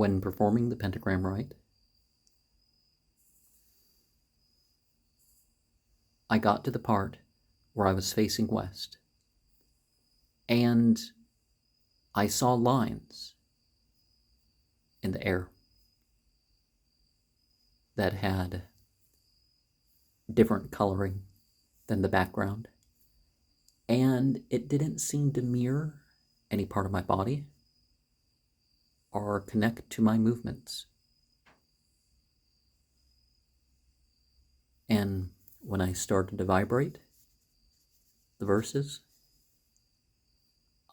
when performing the pentagram rite, I got to the part where I was facing west, and I saw lines in the air that had different coloring than the background, and it didn't seem to mirror any part of my body or connect to my movements. And when I started to vibrate the verses,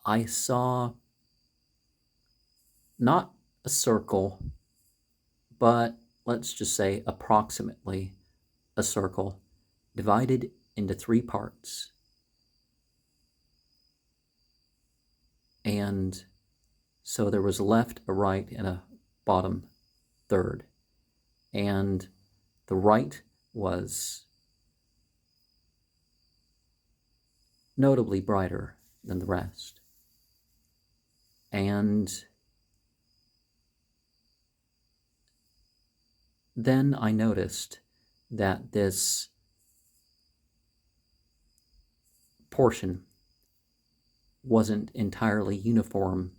I saw not a circle, but let's just say approximately a circle divided into 3 parts. And so there was a left, a right, and a bottom third. And the right was notably brighter than the rest. And then I noticed that this portion wasn't entirely uniform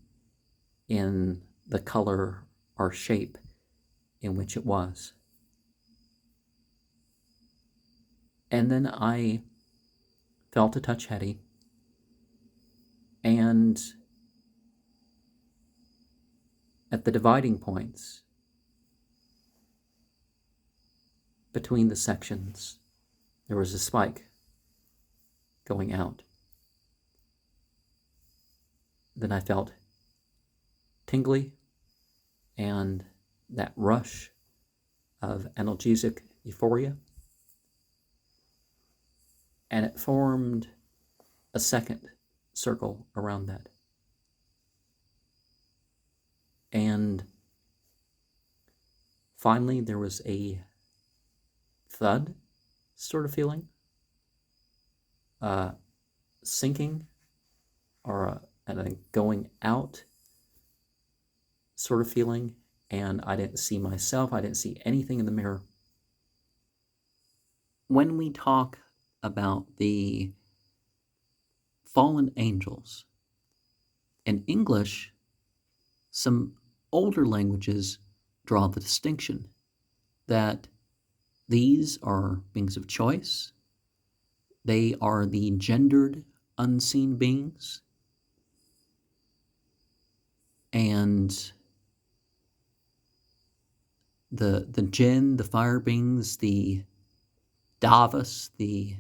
in the color or shape in which it was. And then I felt a touch heady, and at the dividing points between the sections, there was a spike going out. Then I felt tingly and that rush of analgesic euphoria, and it formed a second circle around that. And finally, there was a thud sort of feeling, sinking, or a going out sort of feeling, and I didn't see myself. I didn't see anything in the mirror. When we talk about the fallen angels, in English, some older languages draw the distinction that these are beings of choice. They are the gendered, unseen beings. And the jinn, the fire beings, the Davas, the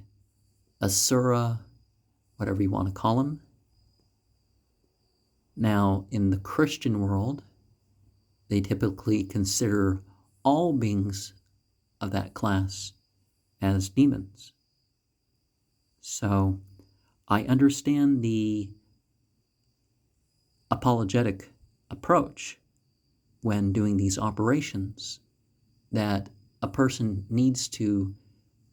Asura, whatever you want to call them. Now, in the Christian world, they typically consider all beings of that class as demons. So I understand the apologetic approach when doing these operations, that a person needs to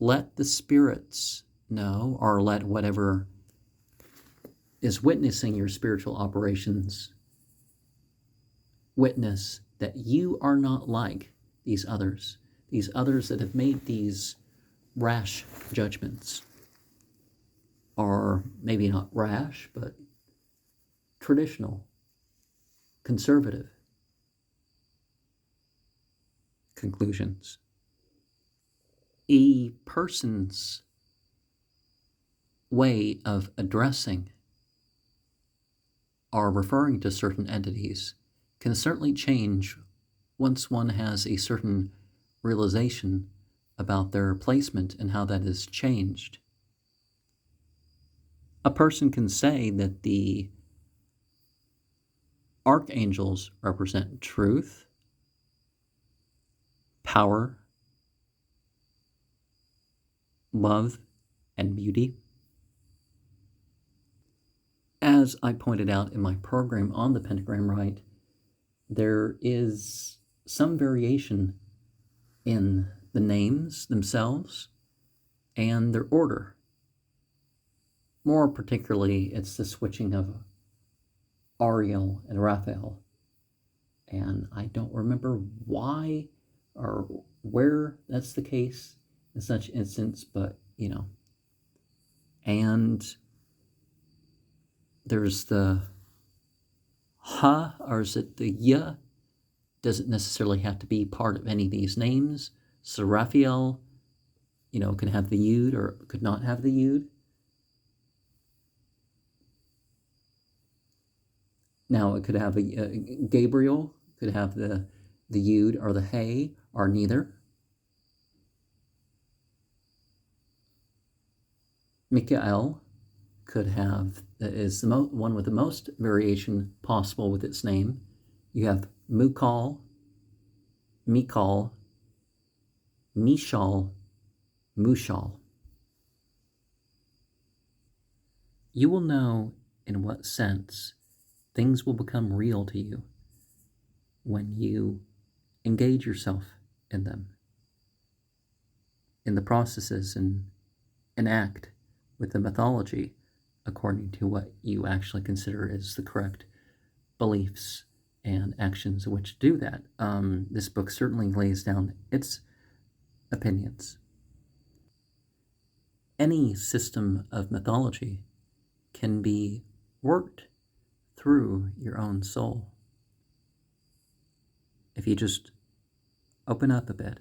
let the spirits know, or let whatever is witnessing your spiritual operations witness that you are not like these others that have made these rash judgments, or maybe not rash, but traditional, conservative conclusions. A person's way of addressing or referring to certain entities can certainly change once one has a certain realization about their placement and how that is changed. A person can say that the archangels represent truth, power, love, and beauty. As I pointed out in my program on the pentagram rite, there is some variation in the names themselves and their order. More particularly, it's the switching of Ariel and Raphael. And I don't remember why or where that's the case in such instance, but and there's the ha, or is it the ya? Doesn't necessarily have to be part of any of these names. So Raphael, can have the yud or could not have the yud. Now it could have a Gabriel could have the yud or the hey or neither. Mikael could have is the one with the most variation possible with its name. You have Mukal, Mikal, Mishal, Mushal. You will know in what sense things will become real to you when you engage yourself in them, in the processes, and enact with the mythology according to what you actually consider is the correct beliefs and actions in which to do that. This book certainly lays down its opinions. Any system of mythology can be worked through your own soul if you just open up a bit